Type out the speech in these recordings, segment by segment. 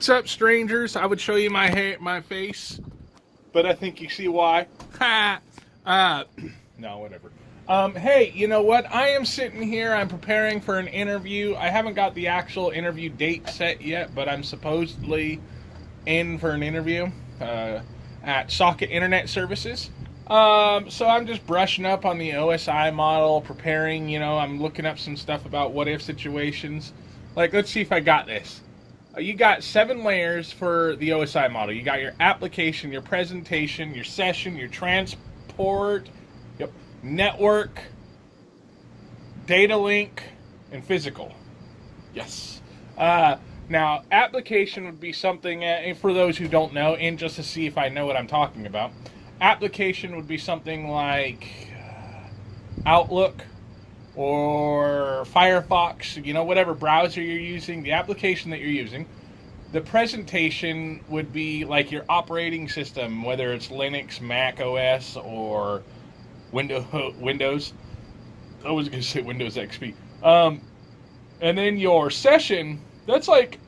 What's up, strangers? I would show you my face, but I think you see why. Ha! No, whatever. Hey, you know what? I am sitting here. I'm preparing for an interview. I haven't got the actual interview date set yet, but I'm supposedly in for an interview at Socket Internet Services. So I'm just brushing up on the OSI model, preparing. I'm looking up some stuff about what-if situations. Like, let's see if I got this. You got 7 layers for the OSI model. You got your application, your presentation, your session, your transport, network, data link, and physical. Yes. Now, application would be something, for those who don't know, and just to see if I know what I'm talking about, application would be something like Outlook or Firefox, whatever browser you're using, the application that you're using. The presentation would be like your operating system, whether it's Linux, Mac OS, or Windows. I was going to say Windows XP. And then your session, that's like,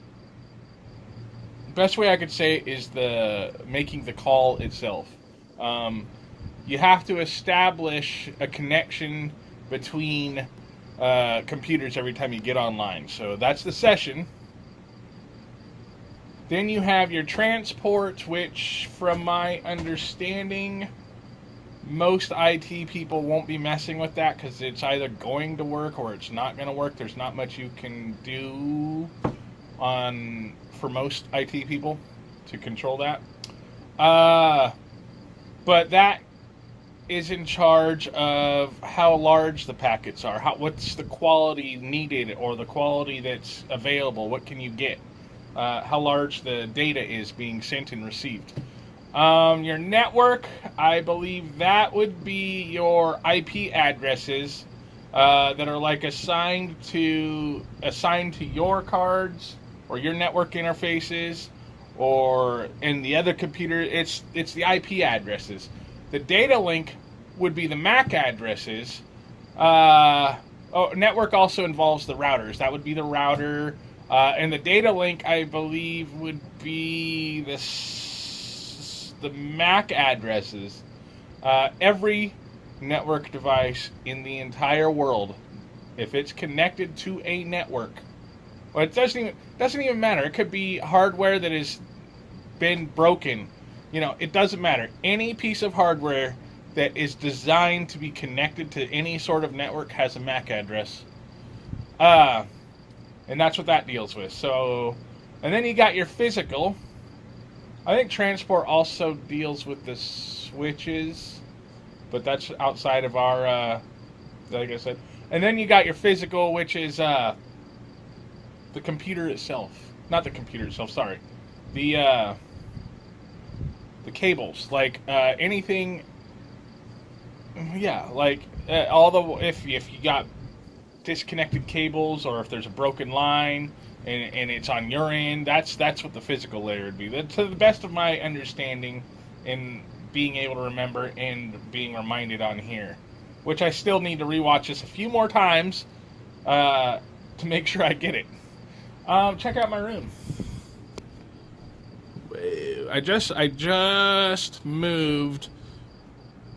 best way I could say it is making the call itself. You have to establish a connection between computers every time you get online. So that's the session. Then you have your transport, which, from my understanding, most IT people won't be messing with that because it's either going to work or it's not going to work. There's not much you can do for most IT people to control that. But that is in charge of how large the packets are, what's the quality needed or the quality that's available, what can you get, how large the data is being sent and received. Your network, I believe that would be your IP addresses that are like assigned to your cards or your network interfaces, or in the other computer, it's the IP addresses. The data link would be the MAC addresses. Network also involves the routers. That would be the router. And the data link, I believe, would be the MAC addresses. Every network device in the entire world, if it's connected to a network, well, it doesn't even matter. It could be hardware that has been broken. It doesn't matter. Any piece of hardware that is designed to be connected to any sort of network has a MAC address. And that's what that deals with. So, and then you got your physical. I think transport also deals with the switches, but that's outside of our, like I said. And then you got your physical, which is the computer itself. Not the computer itself, sorry. The cables, like anything, like if you got disconnected cables, or if there's a broken line and it's on your end, that's what the physical layer would be. To the best of my understanding and being able to remember and being reminded on here, which I still need to rewatch this a few more times to make sure I get it. Check out my room. I just moved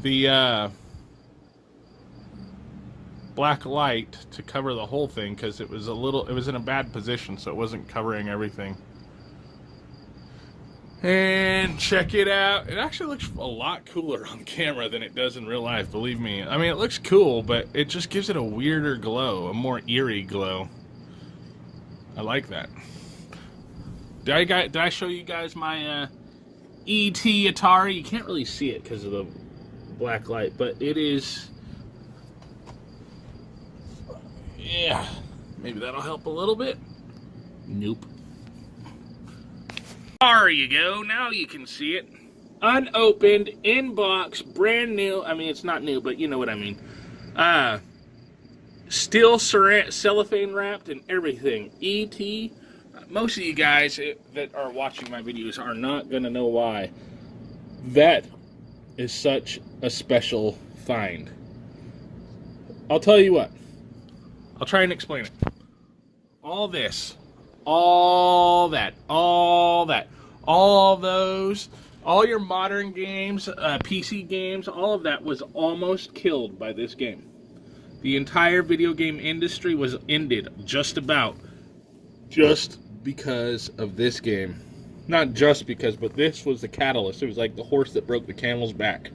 the black light to cover the whole thing because it was in a bad position, so it wasn't covering everything. And check it out. It actually looks a lot cooler on camera than it does in real life, believe me. I mean, it looks cool, but it just gives it a weirder glow, a more eerie glow. I like that. Did I show you guys my ET Atari? You can't really see it because of the black light, but it is... Yeah, maybe that'll help a little bit. Nope. There you go. Now you can see it. Unopened, in box, brand new. I mean, it's not new, but you know what I mean. Still cellophane wrapped and everything. ET. Most of you guys that are watching my videos are not going to know why. That is such a special find. I'll tell you what. I'll try and explain it. All this All that, all those, all your modern games, PC games, all of that was almost killed by this game. The entire video game industry was ended just about, just because of this game. Not just because, but this was the catalyst. It was like the horse that broke the camel's back.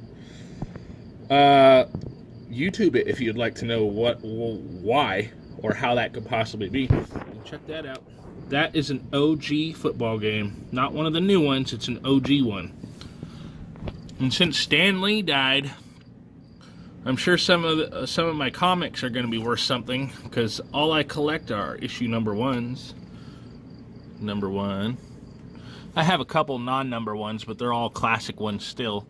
YouTube it if you'd like to know why, or how that could possibly be. Check that out. That is an OG football game. Not one of the new ones, it's an OG one. And since Stan Lee died, I'm sure some of my comics are going to be worth something, because all I collect are issue number ones. Number one. I have a couple non-number ones, but they're all classic ones still.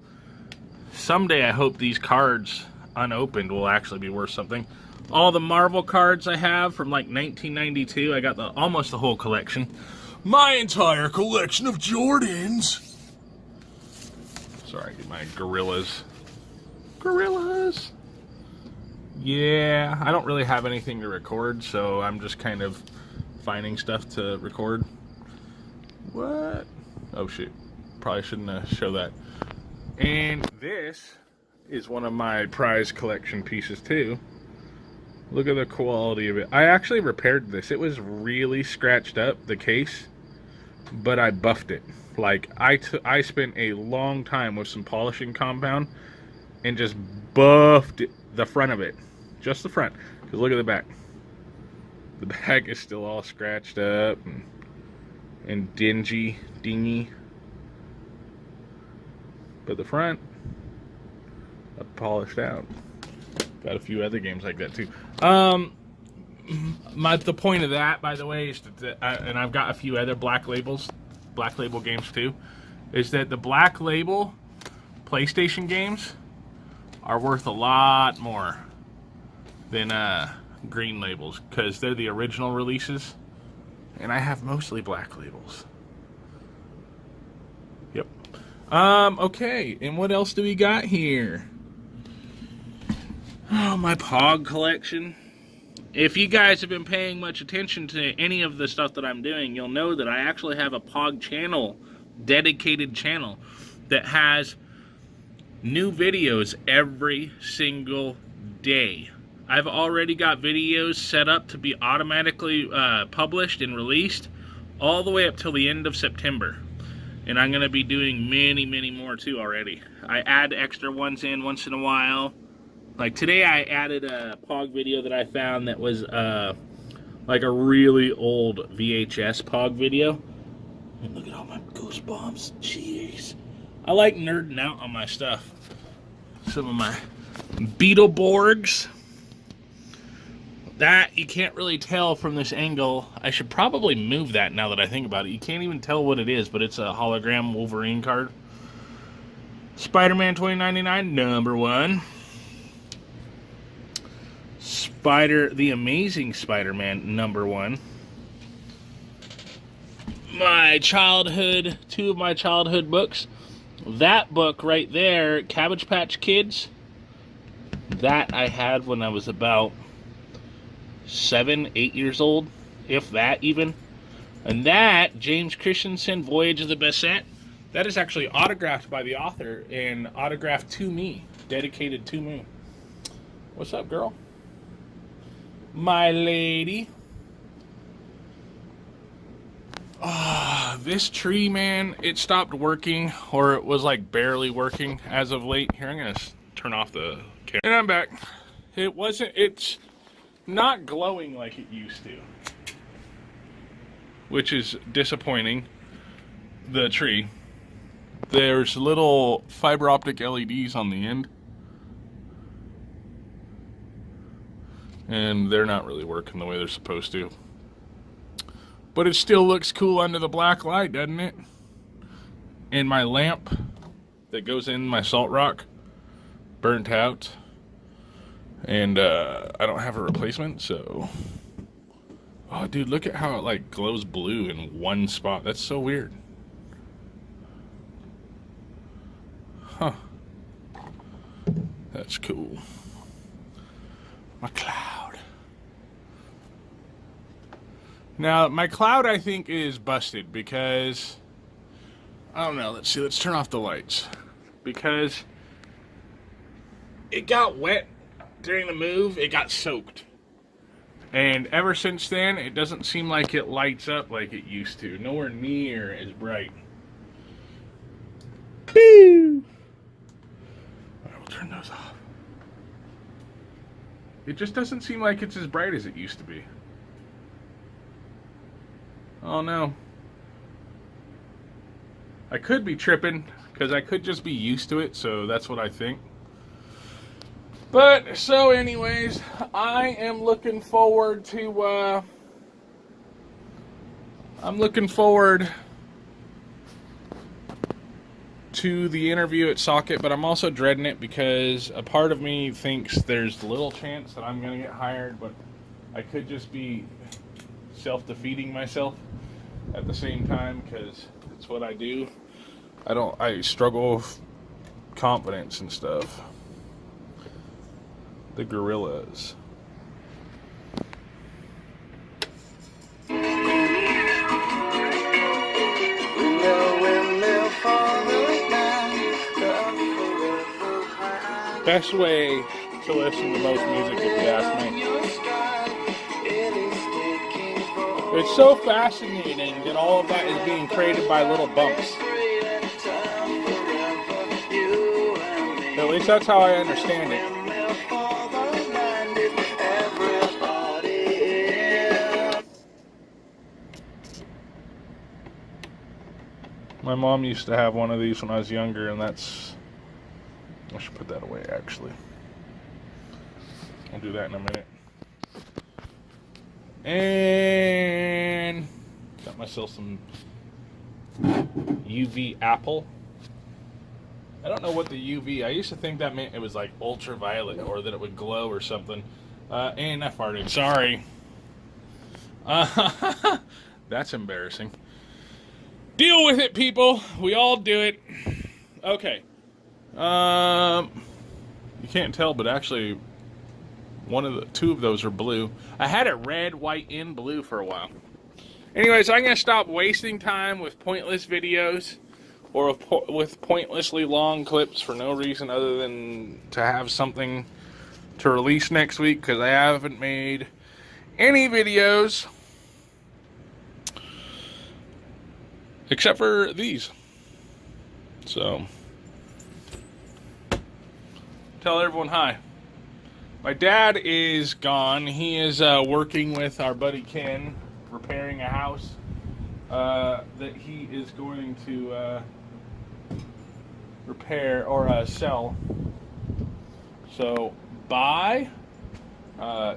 Someday I hope these cards, unopened, will actually be worth something. All the Marvel cards I have from like 1992, I got almost the whole collection. My entire collection of Jordans. Sorry, my gorillas. Gorillas. Yeah, I don't really have anything to record, so I'm just kind of finding stuff to record. What? Oh shit, probably shouldn't show that. And this is one of my prize collection pieces too. Look at the quality of it. I actually repaired this. It was really scratched up, the case, but I buffed it. Like, I spent a long time with some polishing compound and just buffed the front of it. Just the front. Because look at the back. The back is still all scratched up and dingy. But the front, I polished out. Got a few other games like that too. The point of that, by the way, is that and I've got a few other Black Label games too, is that the Black Label PlayStation games are worth a lot more than Green Labels, because they're the original releases, and I have mostly Black Labels. Yep. Okay, and what else do we got here? Oh, my Pog collection. If you guys have been paying much attention to any of the stuff that I'm doing, you'll know that I actually have a Pog channel, dedicated channel, that has new videos every single day. I've already got videos set up to be automatically published and released all the way up till the end of September. And I'm going to be doing many, many more too already. I add extra ones in once in a while. Like today I added a Pog video that I found that was like a really old VHS Pog video. And look at all my Goosebumps. Jeez. I like nerding out on my stuff. Some of my Beetleborgs. That, you can't really tell from this angle. I should probably move that now that I think about it. You can't even tell what it is, but it's a hologram Wolverine card. Spider-Man 2099, number one. The Amazing Spider-Man, number one. Two of my childhood books. That book right there, Cabbage Patch Kids, that I had when I was about 7, 8 years old, if that even. And that, James Christensen, Voyage of the Bassett, that is actually autographed by the author and autographed to me, dedicated to me. What's up, girl? My lady. This tree, man, it stopped working, or it was like barely working as of late. Here, I'm gonna turn off the camera. And I'm back. It's not glowing like it used to, which is disappointing. The tree. There's little fiber optic LEDs on the end, and they're not really working the way they're supposed to. But it still looks cool under the black light, doesn't it? And my lamp that goes in my salt rock burnt out. And I don't have a replacement, so... Oh, dude, look at how it, like, glows blue in one spot. That's so weird. Huh. That's cool. My cloud. Now, my cloud, I think, is busted because, I don't know, let's see, let's turn off the lights. Because it got wet during the move, it got soaked. And ever since then, it doesn't seem like it lights up like it used to. Nowhere near as bright. Boo! Alright, we'll turn those off. It just doesn't seem like it's as bright as it used to be. Oh no. I could be tripping, because I could just be used to it, so that's what I think. But, so anyways, I am looking forward to, the interview at Socket, but I'm also dreading it because a part of me thinks there's little chance that I'm going to get hired, but I could just be self-defeating myself at the same time because it's what I do. I struggle with confidence and stuff. The Gorillas. Best way to listen to most music, if you ask me. It's so fascinating that all of that is being created by little bumps. At least that's how I understand it. My mom used to have one of these when I was younger, and that's... I should put that away, actually. I'll do that in a minute. And... got myself some UV apple. I don't know what the UV... I used to think that meant it was like ultraviolet, or that it would glow or something. And I farted. Sorry. That's embarrassing. Deal with it, people. We all do it. Okay. You can't tell, but actually, two of those are blue. I had it red, white, and blue for a while. Anyways, I'm gonna stop wasting time with pointless videos or with pointlessly long clips for no reason other than to have something to release next week because I haven't made any videos. Except for these. So, tell everyone hi. My dad is gone. He is working with our buddy Ken, repairing a house that he is going to repair or sell. So, bye.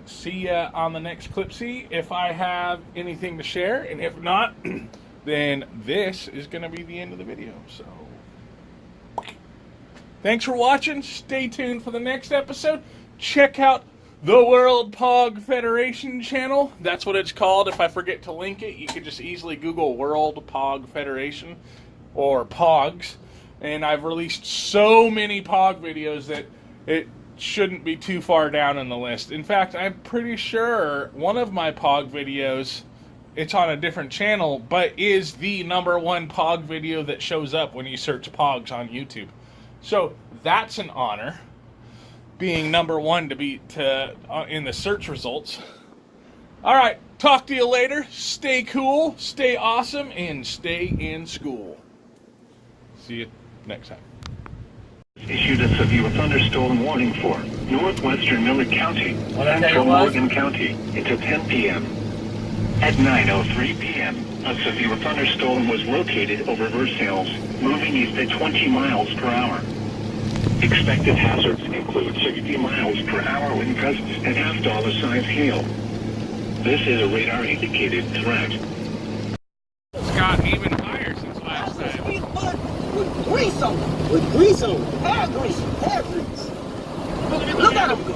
See ya on the next clip. See if I have anything to share, and if not, then this is going to be the end of the video. So, thanks for watching. Stay tuned for the next episode. Check out the World Pog Federation channel. That's what it's called. If I forget to link it, you can just easily Google World Pog Federation or Pogs. And I've released so many Pog videos that it shouldn't be too far down in the list. In fact, I'm pretty sure one of my Pog videos, it's on a different channel, but is the #1 Pog video that shows up when you search Pogs on YouTube. So that's an honor, being #1 to be in the search results. All right, talk to you later. Stay cool, stay awesome, and stay in school. See you next time. Issued a severe thunderstorm warning for northwestern Millard County, central Morgan County, until 10 p.m. At 9:03 p.m., a severe thunderstorm was located over Versailles, moving east at 20 miles per hour. Expected hazards include 60 miles per hour wind gusts and half-dollar-size hail. This is a radar-indicated threat. It's got even higher since last time. With grease on them. With grease on them. Hair grease. Hair grease. Look at him go.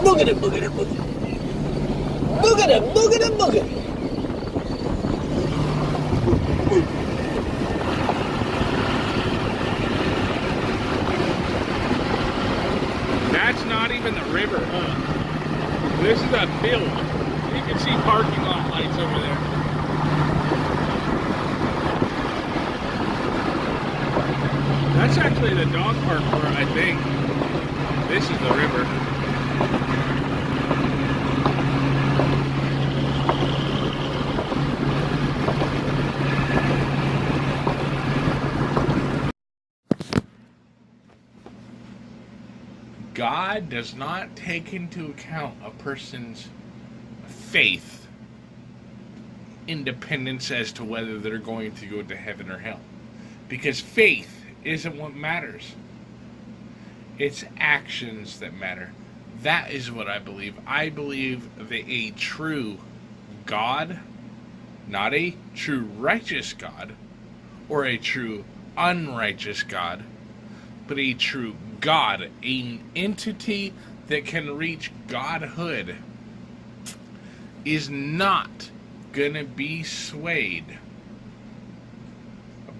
Look at him, look at him, look at him. Look at him, look at him, look at him. That's not even the river, huh? This is a field. You can can see parking lot lights over there. That's actually the dog park for, I think. This is the river. God does not take into account a person's faith, independence as to whether they're going to go to heaven or hell. Because faith isn't what matters. It's actions that matter. That is what I believe. I believe that a true God, not a true righteous God, or a true unrighteous God, but a true God, an entity that can reach godhood, is not gonna be swayed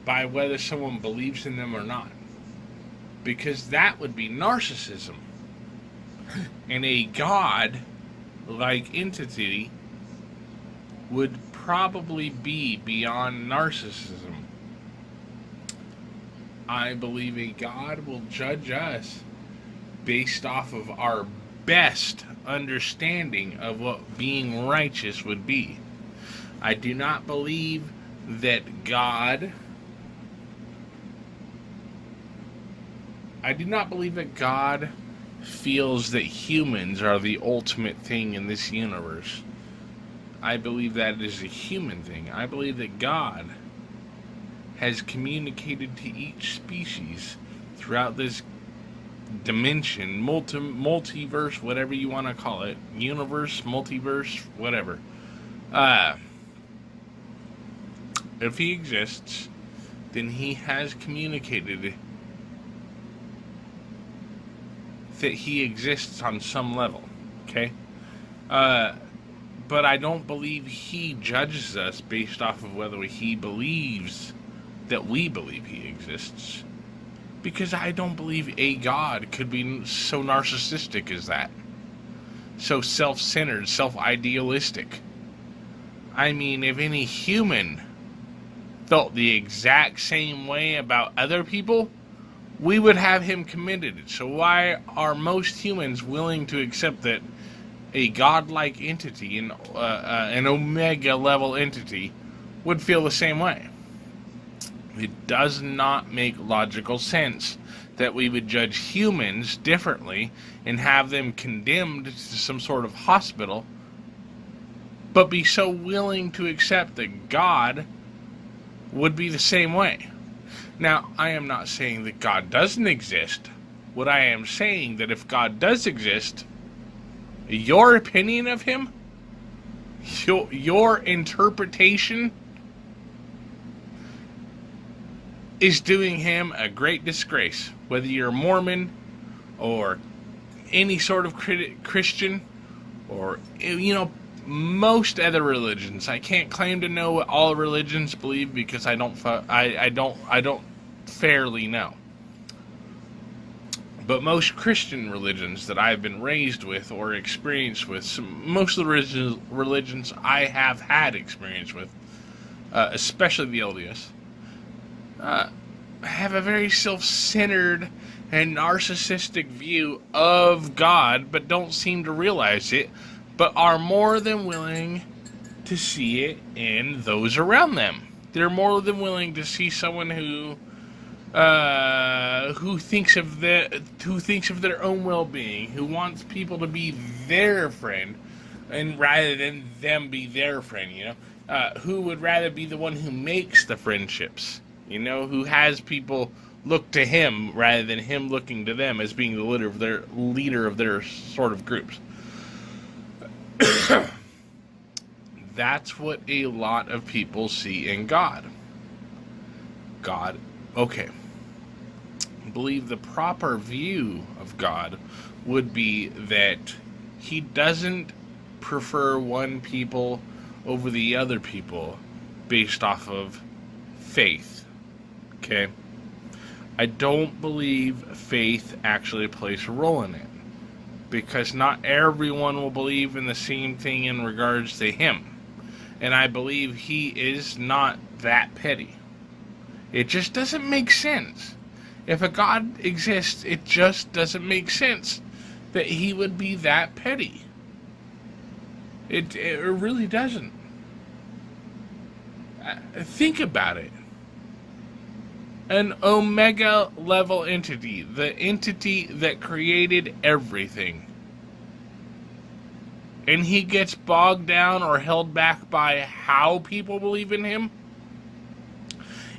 by whether someone believes in them or not, because that would be narcissism. And a God-like entity would probably be beyond narcissism. I believe a God will judge us based off of our best understanding of what being righteous would be. I do not believe that God feels that humans are the ultimate thing in this universe. I believe that is a human thing. I believe that God has communicated to each species throughout this dimension, multiverse, whatever you want to call it, universe, multiverse, whatever. If he exists, then he has communicated that he exists on some level, okay? But I don't believe he judges us based off of whether he believes that we believe he exists. Because I don't believe a God could be so narcissistic as that. So self-centered, self-idealistic. I mean, if any human felt the exact same way about other people, we would have him committed. So why are most humans willing to accept that a godlike entity, an omega level entity, would feel the same way? It does not make logical sense that we would judge humans differently and have them condemned to some sort of hospital, but be so willing to accept that God would be the same way. Now, I am not saying that God doesn't exist. What I am saying that if God does exist, your opinion of him, your interpretation, is doing him a great disgrace. Whether you're Mormon or any sort of Christian or, most other religions. I can't claim to know what all religions believe because I don't fairly know. But most Christian religions that I've been raised with or experienced with, most of the religions I have had experience with, especially the LDS, have a very self-centered and narcissistic view of God, but don't seem to realize it, but are more than willing to see it in those around them. They're more than willing to see someone who thinks of their own well-being, who wants people to be their friend, and rather than them be their friend, who would rather be the one who makes the friendships, who has people look to him rather than him looking to them as being the leader of their sort of groups. That's what a lot of people see in God. Okay. I believe the proper view of God would be that he doesn't prefer one people over the other people based off of faith. Okay? I don't believe faith actually plays a role in it. because not everyone will believe in the same thing in regards to him. And I believe he is not that petty. It just doesn't make sense. If a God exists, it just doesn't make sense that he would be that petty. It really doesn't. Think about it. An omega level entity, the entity that created everything, and he gets bogged down or held back by how people believe in him.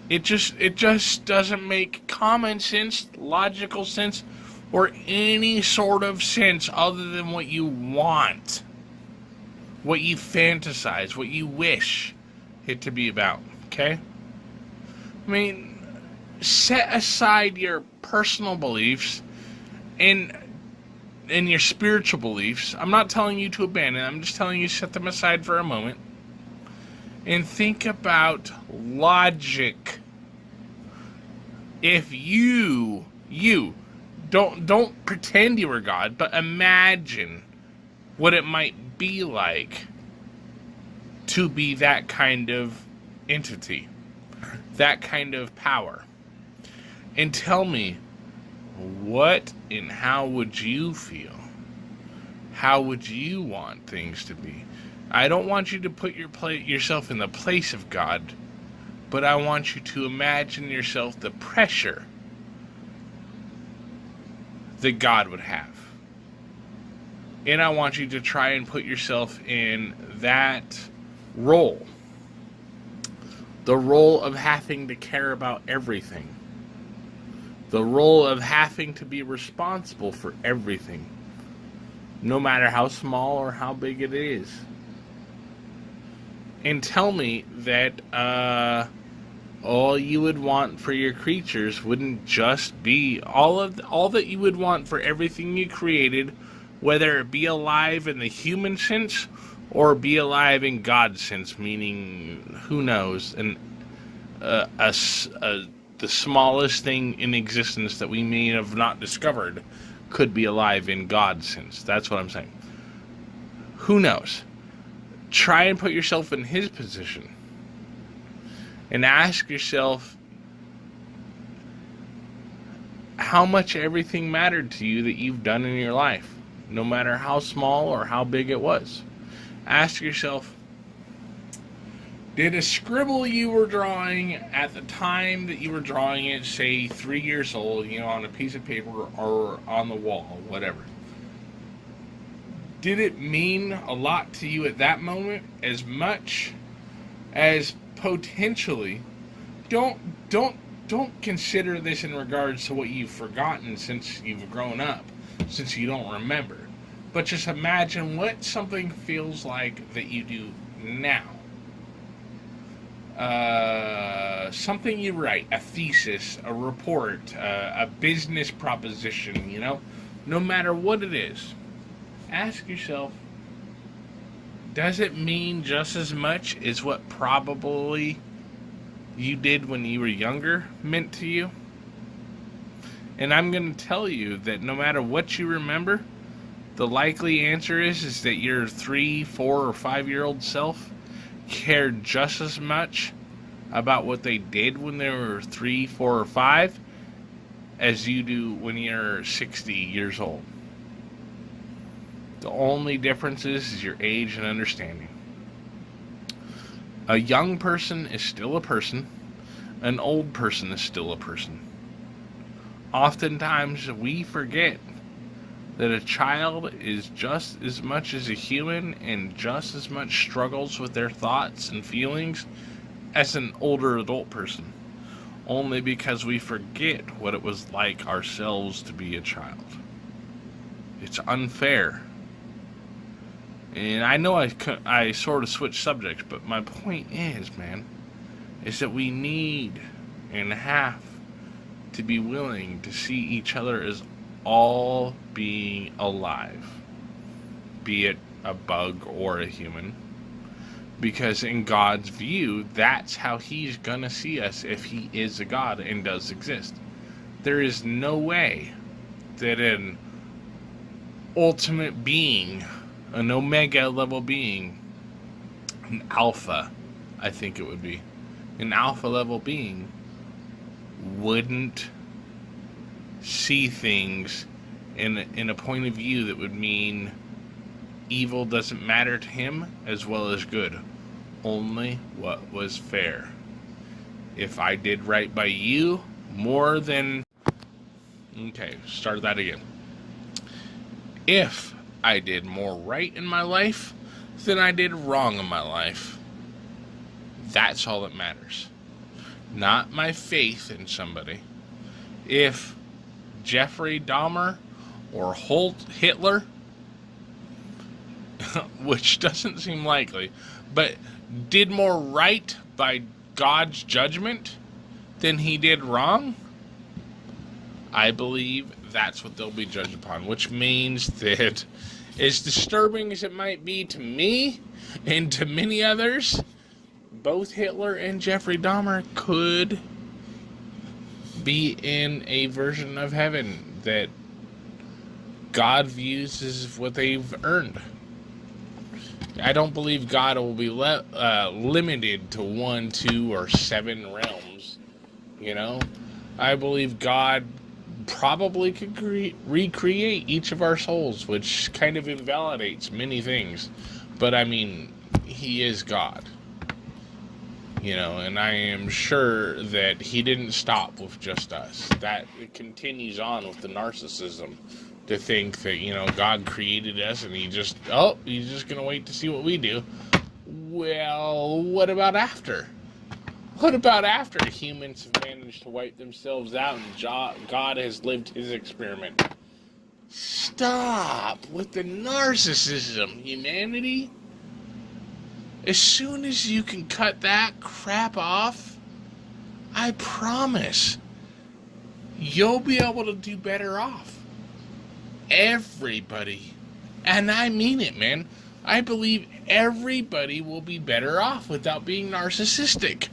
It just doesn't make common sense, logical sense, or any sort of sense other than what you want, what you fantasize, what you wish it to be about. Okay? I mean, set aside your personal beliefs and your spiritual beliefs. I'm not telling you to abandon them. I'm just telling you to set them aside for a moment and think about logic. If you don't pretend you are God, but imagine what it might be like to be that kind of entity, that kind of power. And tell me, what and how would you feel? How would you want things to be? I don't want you to put yourself in the place of God, but I want you to imagine yourself the pressure that God would have. And I want you to try and put yourself in that role. The role of having to care about everything. The role of having to be responsible for everything. No matter how small or how big it is. And tell me that all you would want for your creatures wouldn't just be all that you would want for everything you created, whether it be alive in the human sense or be alive in God's sense, meaning, who knows, the smallest thing in existence that we may have not discovered could be alive in God's sense. That's what I'm saying. Who knows? Try and put yourself in his position and ask yourself how much everything mattered to you that you've done in your life, no matter how small or how big it was. Ask yourself, did a scribble you were drawing at the time that you were drawing it, say 3 years old, on a piece of paper or on the wall, whatever, did it mean a lot to you at that moment as much as potentially? Don't consider this in regards to what you've forgotten since you've grown up, since you don't remember. But just imagine what something feels like that you do now. Something you write, a thesis, a report, a business proposition, no matter what it is. Ask yourself, does it mean just as much as what probably you did when you were younger meant to you? And I'm going to tell you that no matter what you remember, the likely answer is that your 3, 4, or 5-year-old self cared just as much about what they did when they were 3, 4, or 5 as you do when you're 60 years old. The only difference is your age and understanding. A young person is still a person. An old person is still a person. Oftentimes we forget that a child is just as much as a human and just as much struggles with their thoughts and feelings as an older adult person. Only because we forget what it was like ourselves to be a child. It's unfair. And I know I sort of switched subjects, but my point is, man, is that we need and have to be willing to see each other as all being alive, be it a bug or a human, because in God's view, that's how he's gonna see us if he is a God and does exist. There is no way that an ultimate being, an omega level being, an alpha, I think it would be, an alpha level being wouldn't see things in a point of view that would mean evil doesn't matter to him as well as good. Only what was fair. If I did right by you more than... Okay, start that again. If I did more right in my life than I did wrong in my life, that's all that matters. Not my faith in somebody. If Jeffrey Dahmer or Hitler, which doesn't seem likely, but did more right by God's judgment than he did wrong, I believe that's what they'll be judged upon, which means that, as disturbing as it might be to me and to many others, both Hitler and Jeffrey Dahmer could be in a version of heaven that God views as what they've earned. I don't believe God will be limited to 1, 2, or 7 realms. You know, I believe God probably could recreate each of our souls, which kind of invalidates many things. But I mean, he is God. You know, and I am sure that he didn't stop with just us. That it continues on with the narcissism. To think that, you know, God created us and he's just going to wait to see what we do. Well, what about after? What about after humans have managed to wipe themselves out and God has lived his experiment? Stop with the narcissism, humanity. As soon as you can cut that crap off, I promise you'll be able to do better off. Everybody, and I mean it, man, I believe everybody will be better off without being narcissistic.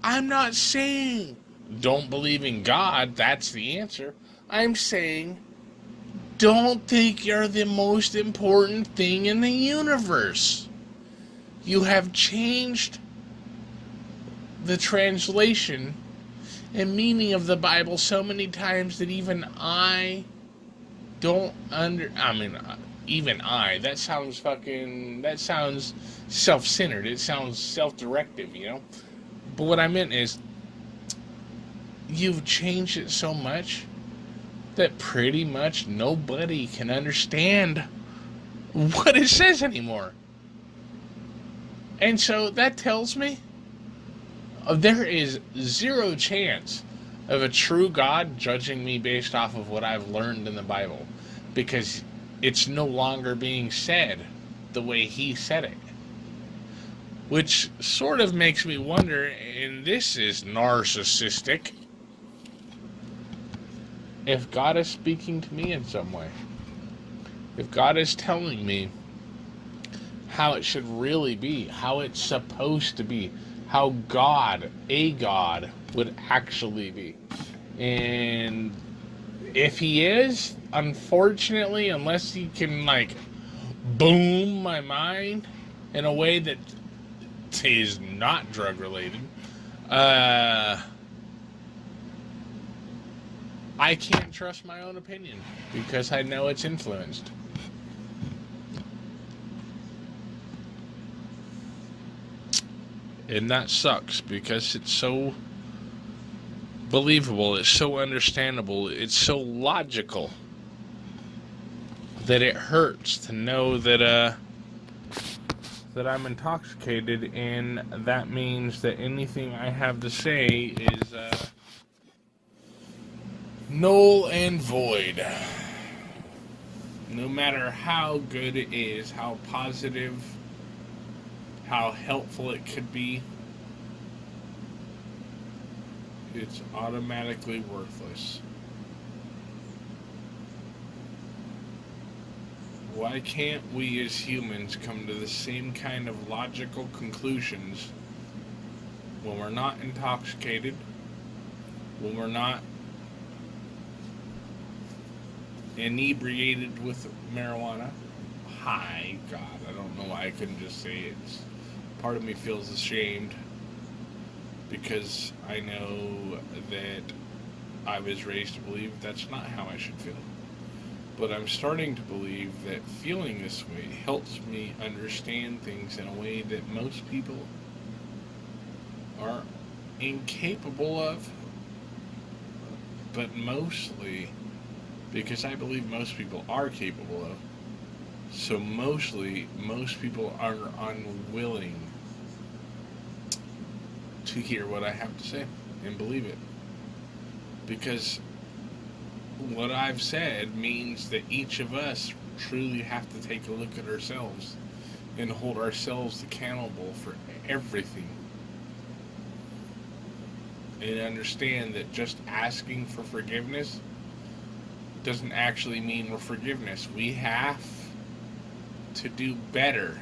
I'm not saying don't believe in God, that's the answer. I'm saying don't think you're the most important thing in the universe. You have changed the translation and meaning of the Bible so many times that even I don't that sounds self-centered. It sounds self-directive, you know? But what I meant is, you've changed it so much that pretty much nobody can understand what it says anymore. And so that tells me there is zero chance of a true God judging me based off of what I've learned in the Bible, because it's no longer being said the way he said it. Which sort of makes me wonder, and this is narcissistic, if God is speaking to me in some way. If God is telling me how it should really be, how it's supposed to be, how a God would actually be. And if he is, unfortunately, unless he can, like, boom my mind in a way that is not drug related, I can't trust my own opinion because I know it's influenced. And that sucks because it's so believable, it's so understandable, it's so logical that it hurts to know that that I'm intoxicated, and that means that anything I have to say is null and void. No matter how good it is, how positive, how helpful it could be, it's automatically worthless. Why can't we as humans come to the same kind of logical conclusions when we're not intoxicated, when we're not inebriated with marijuana. High, God, I don't know why I couldn't just say it. Part of me feels ashamed because I know that I was raised to believe that's not how I should feel. But I'm starting to believe that feeling this way helps me understand things in a way that most people are incapable of. But mostly because I believe most people are capable of. So mostly, most people are unwilling to hear what I have to say and believe it. Because what I've said means that each of us truly have to take a look at ourselves and hold ourselves accountable for everything. And understand that just asking for forgiveness doesn't actually mean we're forgiveness. We have to do better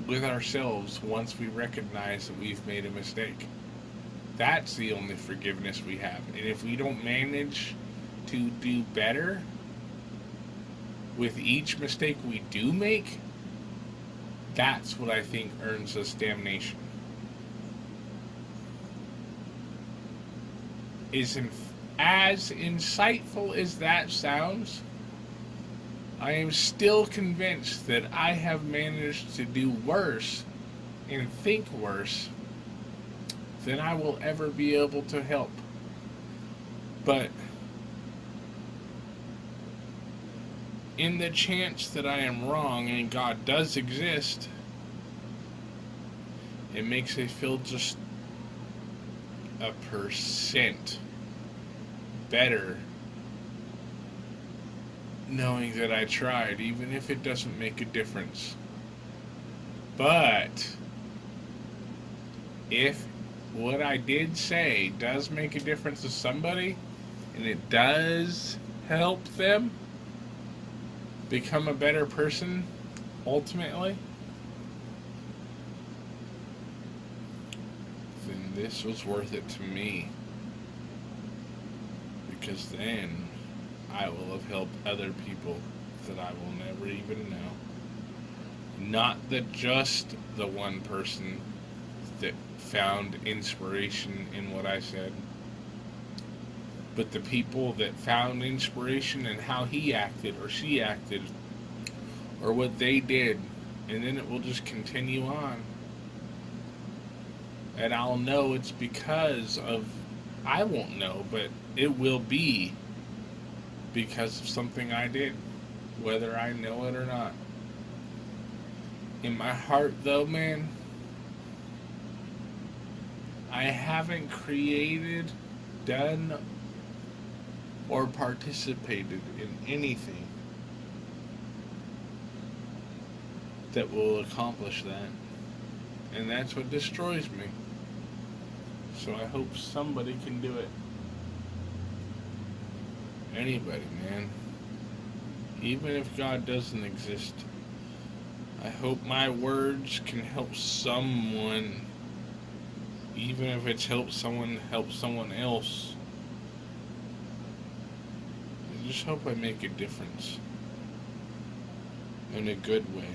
with ourselves once we recognize that we've made a mistake. That's the only forgiveness we have. And if we don't manage to do better with each mistake we do make, that's what I think earns us damnation. As insightful as that sounds, I am still convinced that I have managed to do worse and think worse than I will ever be able to help. But in the chance that I am wrong and God does exist, it makes me feel just 1% better knowing that I tried, even if it doesn't make a difference. But if what I did say does make a difference to somebody, and it does help them become a better person ultimately, then this was worth it to me. Because then I will have helped other people that I will never even know. Not just the one person that found inspiration in what I said, but the people that found inspiration in how he acted or she acted or what they did, and then it will just continue on. And I'll know it's because of, I won't know, but it will be because of something I did, whether I know it or not. In my heart, though, man, I haven't created, done, or participated in anything that will accomplish that. And that's what destroys me. So I hope somebody can do it. Anybody, man. Even if God doesn't exist, I hope my words can help someone. Even if it's help someone else. I just hope I make a difference. In a good way.